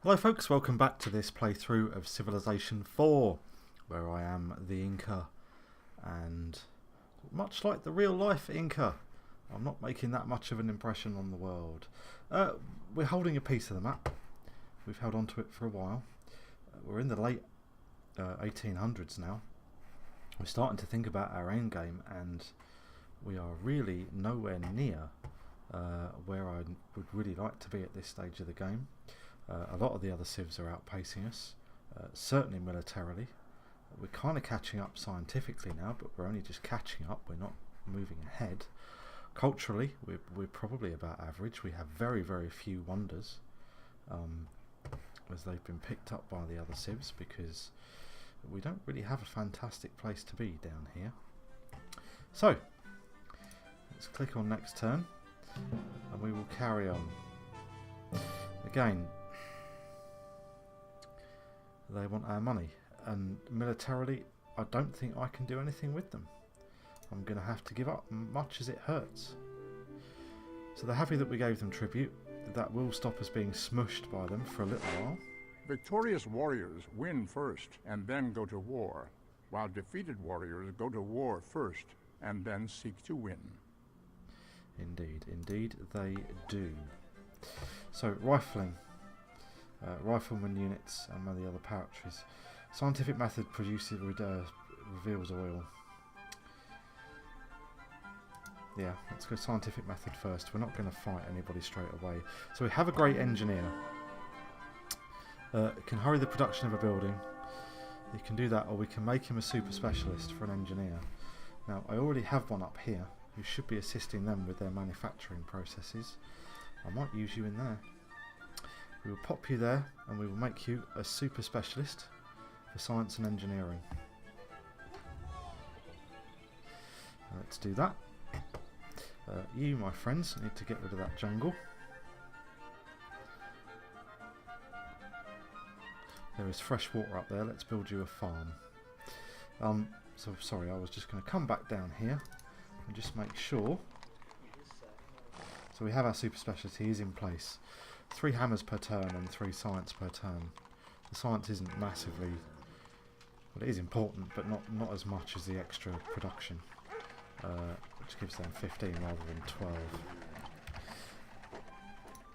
Hello folks, welcome back to this playthrough of Civilization 4, where I am the Inca, and much like the real life Inca, I'm not making that much of an impression on the world. We're holding a piece of the map. We've held on to it for a while. We're in the late 1800s now. We're starting to think about our end game, and we are really nowhere near where I would really like to be at this stage of the game. A lot of the other civs are outpacing us, certainly militarily. We're kind of catching up scientifically now, but we're only just catching up, we're not moving ahead. Culturally, we're probably about average. We have very, very few wonders, as they've been picked up by the other civs, because we don't really have a fantastic place to be down here. So, let's click on next turn, and we will carry on. Again, they want our money, and militarily I don't think I can do anything with them. I'm going to have to give up, much as it hurts. So they're happy that we gave them tribute. That will stop us being smooshed by them for a little while. Victorious warriors win first and then go to war, while defeated warriors go to war first and then seek to win. Indeed, indeed they do. So rifling. Rifleman units and one of the other territories. Scientific method produces reveals oil. Yeah, let's go scientific method first. We're not going to fight anybody straight away. So we have a great engineer. It can hurry the production of a building. You can do that, or we can make him a super specialist for an engineer. Now, I already have one up here who should be assisting them with their manufacturing processes. I might use you in there. We will pop you there, and we will make you a super specialist for science and engineering. Let's do that. You, my friends, need to get rid of that jungle. There is fresh water up there. Let's build you a farm. So sorry, I was just going to come back down here and just make sure. So we have our super specialty. He's in place. 3 hammers per turn and 3 science per turn. The science isn't massively... well, it is important, but not as much as the extra production, which gives them 15 rather than 12.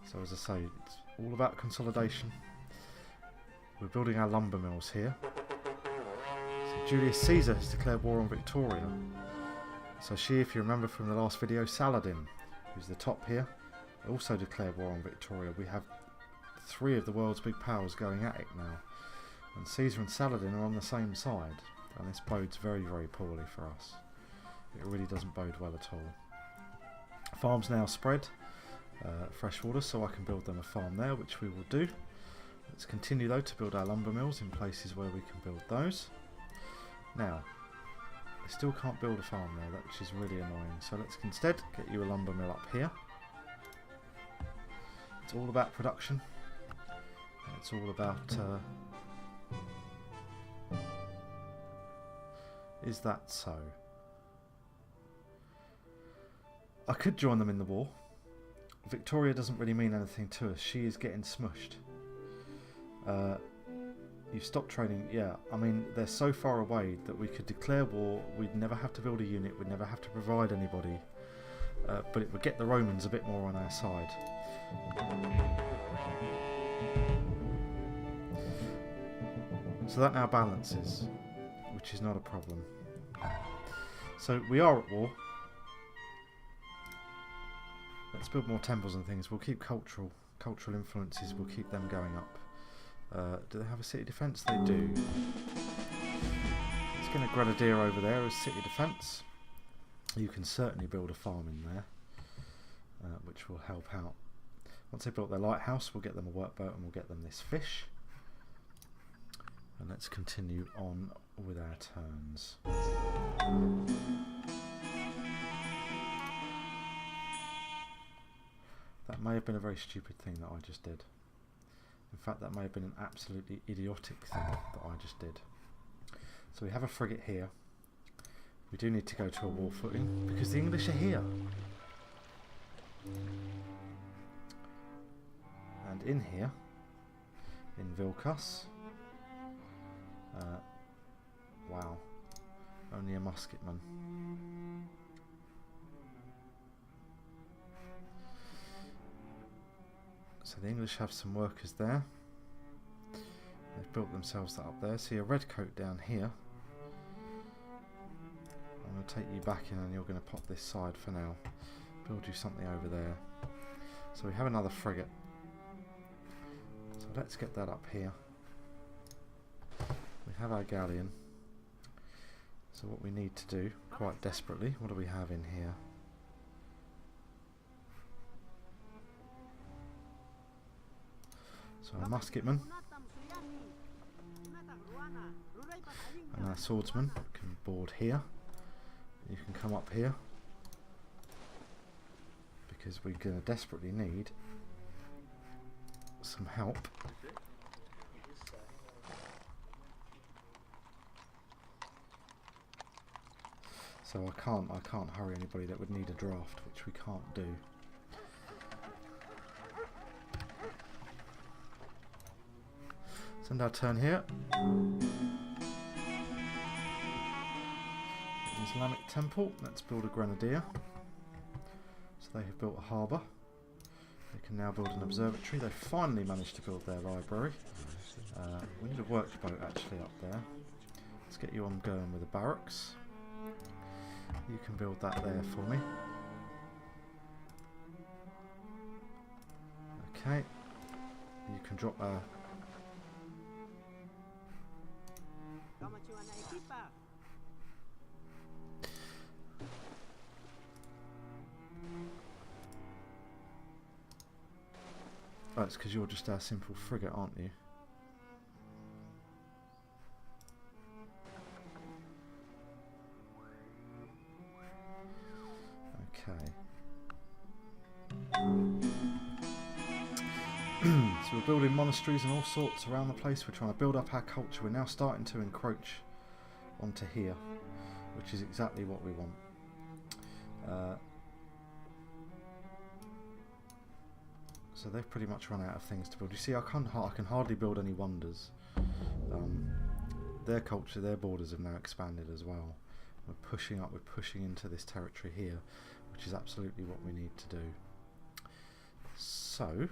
So as I say, it's all about consolidation. We're building our lumber mills here. So Julius Caesar has declared war on Victoria. So she, if you remember from the last video, Saladin, who's the top here, also declared war on Victoria. We have 3 of the world's big powers going at it now, and Caesar and Saladin are on the same side, and this bodes very, very poorly for us. It really doesn't bode well at all. Farms now spread freshwater, so I can build them a farm there, which we will do. Let's continue though to build our lumber mills in places where we can build those. Now, I still can't build a farm there, which is really annoying, so let's instead get you a lumber mill up here. It's all about production. It's all about... is that so? I could join them in the war. Victoria doesn't really mean anything to us. She is getting smushed. You've stopped trading. Yeah, I mean, they're so far away that we could declare war. We'd never have to build a unit. We'd never have to provide anybody. But it would get the Romans a bit more on our side. So that now balances, which is not a problem. So we are at war. Let's build more temples and things. We'll keep cultural influences. We'll keep them going up. Do they have a city defence? They do. Let's get a grenadier over there as city defence. You can certainly build a farm in there, which will help out. Once they've built their lighthouse, we'll get them a workboat and we'll get them this fish. And let's continue on with our turns. That may have been a very stupid thing that I just did. In fact, that may have been an absolutely idiotic thing that I just did. So we have a frigate here. We do need to go to a war footing because the English are here. And in here in Vilcas. Wow, only a musketman. So the English have some workers there. They've built themselves that up there. See a redcoat down here. I'm going to take you back in and you're going to pop this side for now. Build you something over there. So we have another frigate. So let's get that up here. We have our galleon. So what we need to do, quite desperately, what do we have in here? So a musketman and our swordsman can board here. You can come up here because we're going to desperately need some help. So I can't hurry anybody that would need a draft, which we can't do. Send our turn here. Islamic temple. Let's build a grenadier. So they have built a harbour. They can now build an observatory. They finally managed to build their library. We need a work boat actually up there. Let's get you on going with the barracks. You can build that there for me. Okay. You can drop a... Oh, it's because you're just our simple frigate, aren't you? Okay. So we're building monasteries and all sorts around the place. We're trying to build up our culture. We're now starting to encroach onto here, which is exactly what we want. So they've pretty much run out of things to build. You see, I can hardly build any wonders. Their culture, their borders have now expanded as well. We're pushing up, we're pushing into this territory here, which is absolutely what we need to do. So,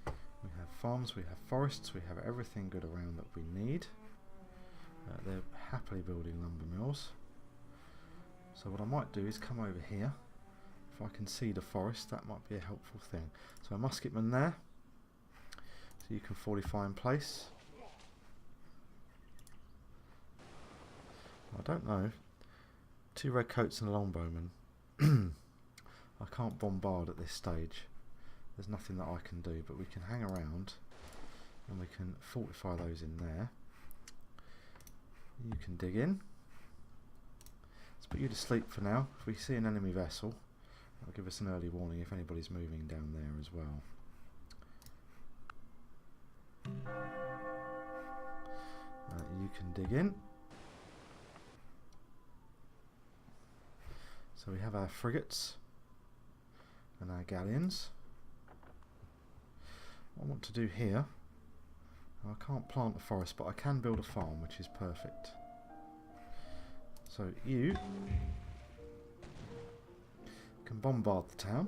we have farms, we have forests, we have everything good around that we need. They're happily building lumber mills. So what I might do is come over here. If I can seed a forest, that might be a helpful thing. So a musketman there. So you can fortify in place. I don't know. 2 redcoats and a longbowman. I can't bombard at this stage. There's nothing that I can do, but we can hang around and we can fortify those in there. You can dig in. Let's put you to sleep for now. If we see an enemy vessel, that'll give us an early warning if anybody's moving down there as well. You can dig in. So we have our frigates and our galleons. What I want to do here, I can't plant a forest, but I can build a farm, which is perfect. So you can bombard the town.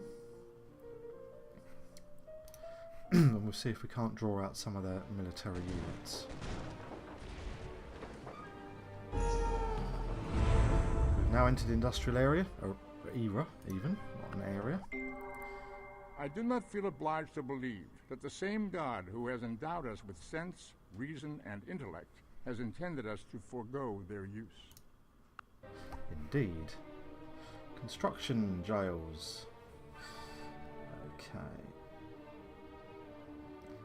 And we'll see if we can't draw out some of their military units. We've now entered the industrial area, or era even, not an area. I do not feel obliged to believe that the same God who has endowed us with sense, reason, and intellect has intended us to forego their use. Indeed. Construction jails. Okay.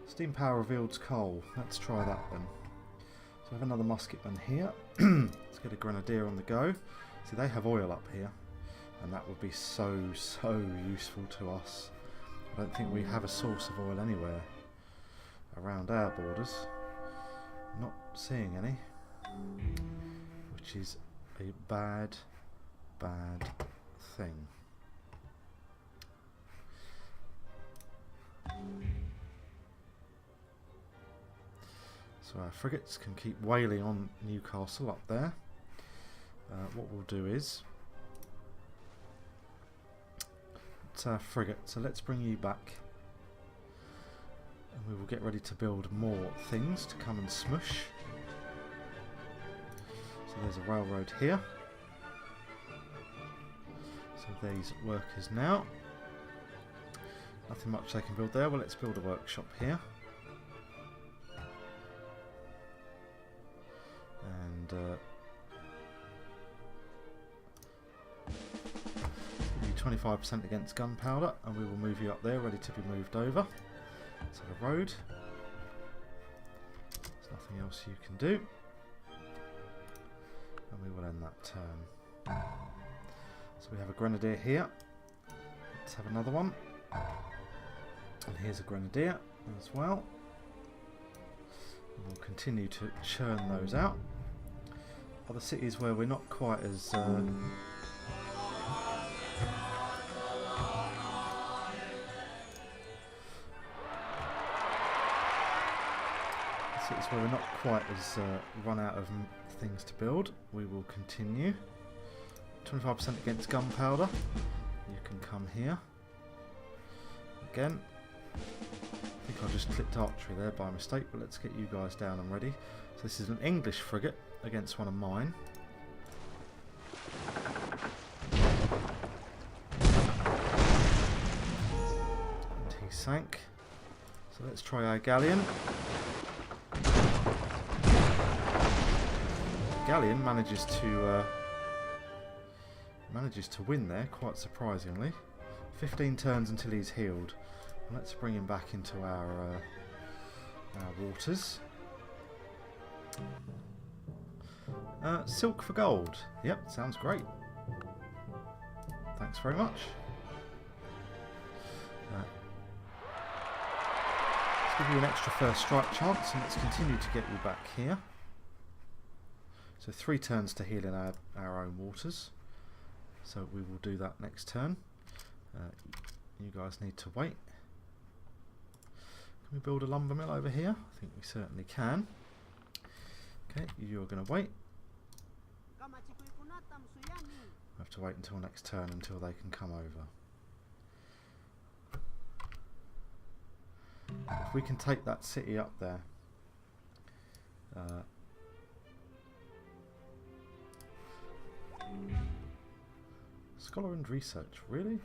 Steam power reveals coal. Let's try that then. So I have another musketman here. Let's get a grenadier on the go. See, they have oil up here, and that would be so useful to us. I don't think we have a source of oil anywhere around our borders. Not seeing any, which is a bad thing. So our frigates can keep whaling on Newcastle up there. What we'll do is... It's our frigate, so let's bring you back. And we will get ready to build more things to come and smush. So there's a railroad here. So these workers now. Nothing much they can build there. Well, let's build a workshop here. And 25% against gunpowder, and we will move you up there, ready to be moved over. So the road. There's nothing else you can do. And we will end that turn. So we have a grenadier here. Let's have another one. And here's a grenadier as well. And we'll continue to churn those out. Other cities where we're not quite as... cities where we're not quite as run out of things to build, we will continue. 25% against gunpowder. You can come here. Again. I think I just clicked archery there by mistake, but let's get you guys down and ready. So this is an English frigate against one of mine. And he sank. So let's try our galleon. The galleon manages to win there, quite surprisingly. 15 turns until he's healed. Let's bring him back into our waters. Silk for gold. Yep, sounds great. Thanks very much. Let's give you an extra first strike chance, and let's continue to get you back here. So 3 turns to heal in our own waters. So we will do that next turn. You guys need to wait. Can we build a lumber mill over here? I think we certainly can. Okay, you're going to wait. I have to wait until next turn until they can come over. If we can take that city up there. Scholar and research, really?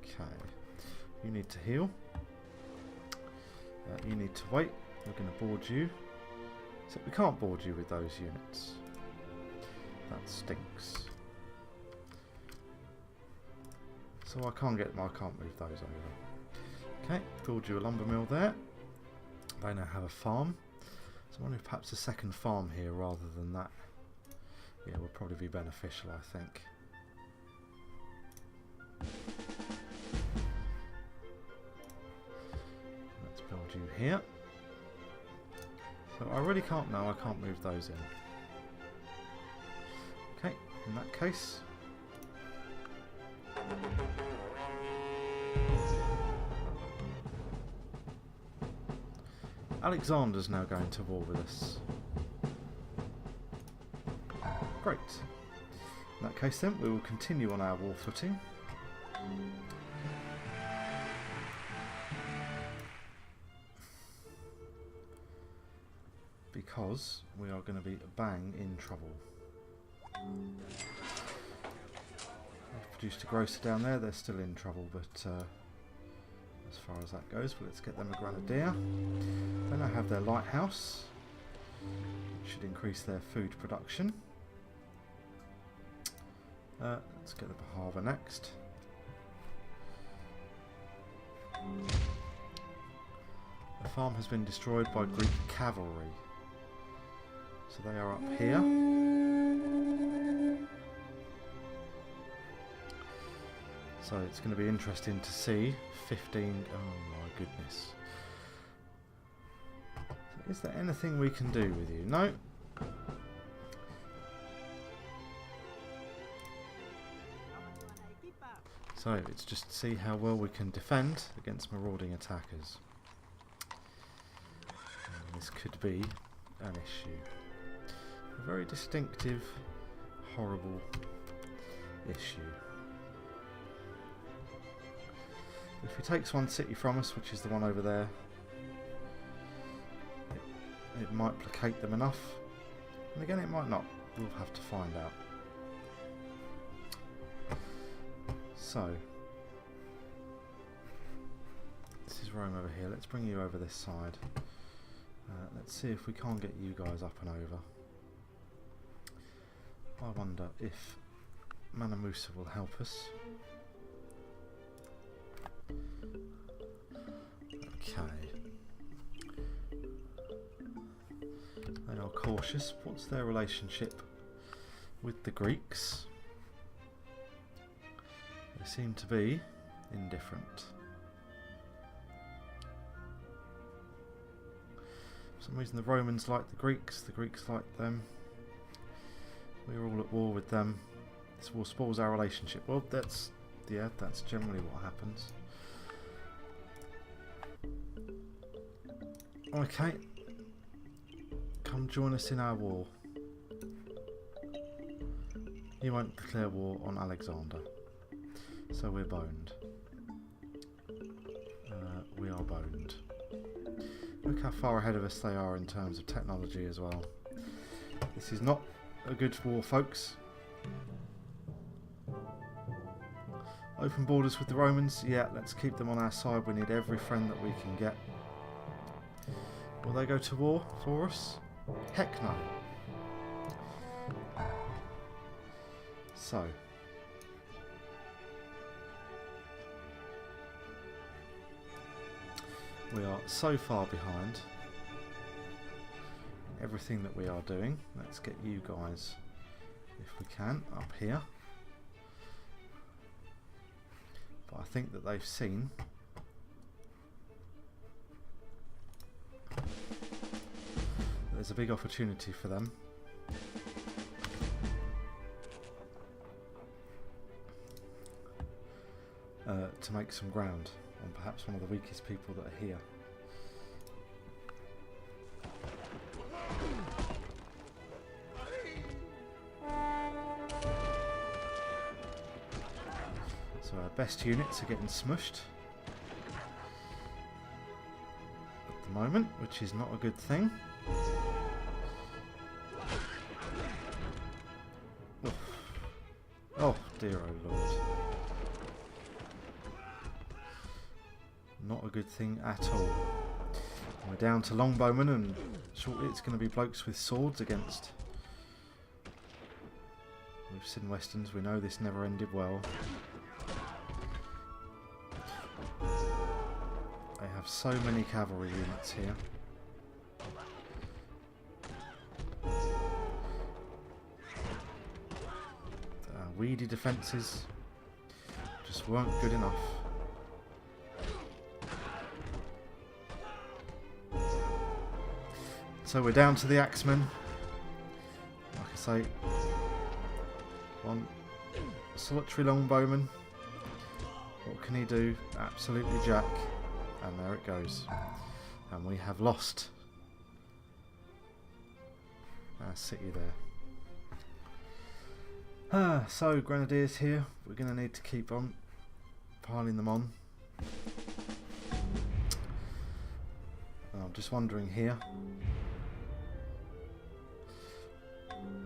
Okay. You need to heal. You need to wait. We're going to board you. Except we can't board you with those units. That stinks. So I can't move those over. Okay, build you a lumber mill there. They now have a farm. So I wonder if perhaps a second farm here rather than that. Yeah, would probably be beneficial, I think. Let's build you here. So I really can't now, I can't move those in. Okay, in that case. Alexander's now going to war with us. Great. In that case then, we will continue on our war footing. Because we are going to be bang in trouble. We've produced a grocer down there, they're still in trouble, but as far as that goes, well, let's get them a grenadier. Then I have their lighthouse, which should increase their food production. Let's get the harbour next. The farm has been destroyed by Greek cavalry. So they are up here. So it's going to be interesting to see 15... Oh my goodness. So is there anything we can do with you? No. So it's just to see how well we can defend against marauding attackers. And this could be an issue. A very distinctive, horrible issue. If he takes one city from us, which is the one over there, it might placate them enough. And again, it might not. We'll have to find out. So, this is Rome over here. Let's bring you over this side. Let's see if we can't get you guys up and over. I wonder if Manamusa will help us. Okay. They are cautious. What's their relationship with the Greeks? They seem to be indifferent. For some reason the Romans like the Greeks like them. We're all at war with them. This war spoils our relationship. Well, that's generally what happens. Okay. Come join us in our war. He won't declare war on Alexander. So we're boned. We are boned. Look how far ahead of us they are in terms of technology as well. This is not a good war, folks. Open borders with the Romans. Yeah, let's keep them on our side. We need every friend that we can get. Will they go to war for us? Heck no. So. We are so far behind everything that we are doing. Let's get you guys, if we can, up here. But I think that they've seen there's a big opportunity for them. To make some ground on perhaps one of the weakest people that are here. So our best units are getting smooshed at the moment, which is not a good thing. Oh dear, oh Lord. Not a good thing at all. We're down to longbowmen, and shortly it's going to be blokes with swords against. We've seen westerns, we know this never ended well. They have so many cavalry units here. Weedy defences just weren't good enough. So we're down to the axemen. Like I say, one solitary longbowman. What can he do? Absolutely jack. And there it goes. And we have lost our city there. So grenadiers here. We're going to need to keep on piling them on. And I'm just wondering here.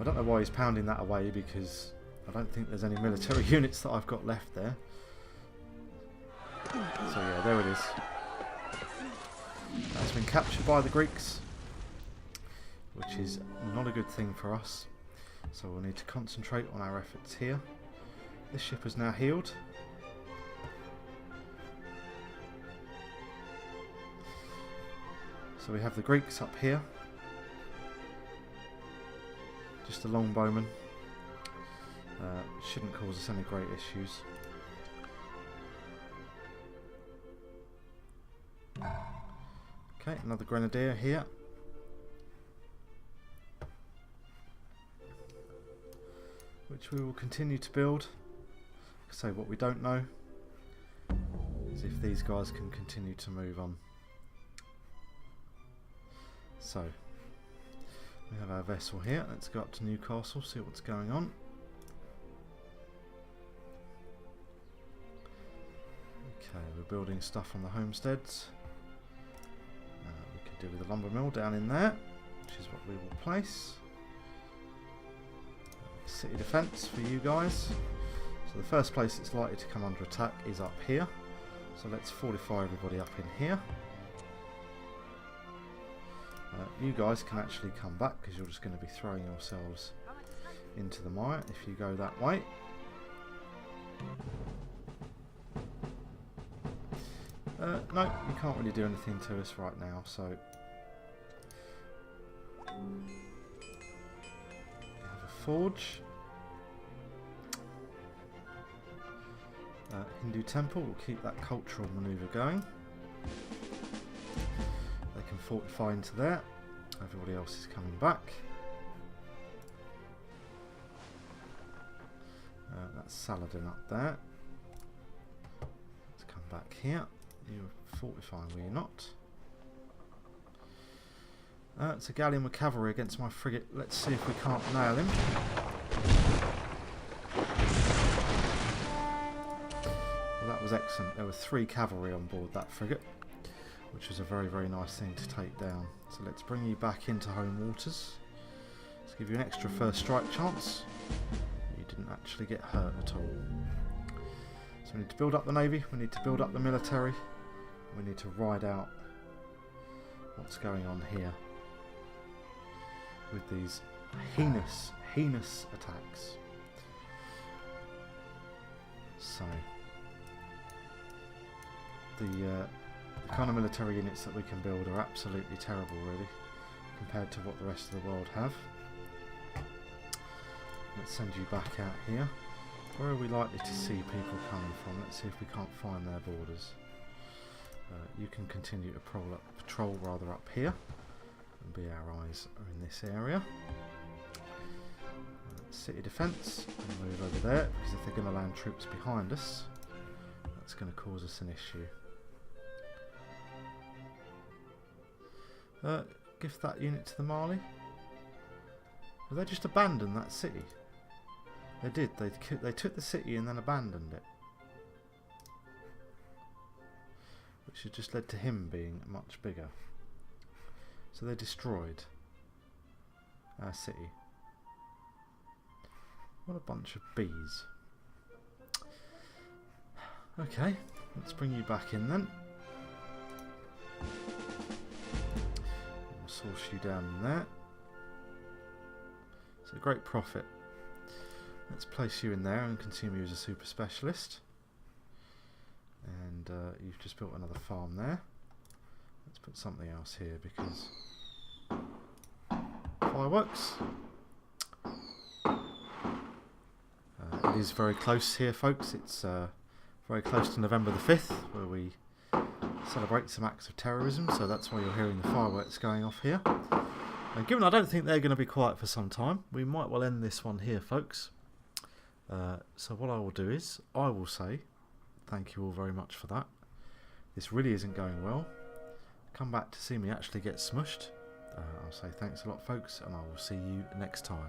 I don't know why he's pounding that away, because I don't think there's any military units that I've got left there. So yeah, there it is. That's been captured by the Greeks, which is not a good thing for us. So we'll need to concentrate on our efforts here. This ship is now healed. So we have the Greeks up here. Just a longbowman. Shouldn't cause us any great issues. Okay, another grenadier here. Which we will continue to build. So what we don't know is if these guys can continue to move on. So We have our vessel here. Let's go up to Newcastle, see what's going on. Okay, we're building stuff on the homesteads. We could do with a lumber mill down in there, which is what we will place. City defence for you guys. So the first place it's likely to come under attack is up here. So let's fortify everybody up in here. You guys can actually come back because you're just going to be throwing yourselves into the mire if you go that way. No, you can't really do anything to us right now, so we have a forge. Hindu temple will keep that cultural manoeuvre going. They can fortify into there. Everybody else is coming back. That's Saladin up there. Let's come back here. You're fortifying, were you not? It's a galleon with cavalry against my frigate. Let's see if we can't nail him. Well, that was excellent. There were 3 cavalry on board that frigate, which was a very, very nice thing to take down. So let's bring you back into home waters. Let's give you an extra first strike chance. You didn't actually get hurt at all. So we need to build up the navy, we need to build up the military, we need to ride out what's going on here with these heinous attacks. So the kind of military units that we can build are absolutely terrible, really, compared to what the rest of the world have. Let's send you back out here. Where are we likely to see people coming from? Let's see if we can't find their borders. You can continue to patrol rather up here, and be our eyes are in this area. City defence, and move over there, because if they're going to land troops behind us, that's going to cause us an issue. Give that unit to the Mali. Well, they just abandoned that city. They did. They took the city and then abandoned it, which has just led to him being much bigger. So they destroyed our city. What a bunch of bees. Okay, let's bring you back in then. We'll source you down in there. It's a great profit. Let's place you in there and consume you as a super specialist. And you've just built another farm there. Let's put something else here because fireworks. It is very close here, folks. It's very close to November the 5th, where we celebrate some acts of terrorism, so that's why you're hearing the fireworks going off here. And given I don't think they're going to be quiet for some time, we might well end this one here, folks. So what I will do is, I will say thank you all very much for that. This really isn't going well. Come back to see me actually get smooshed. I'll say thanks a lot, folks, and I will see you next time.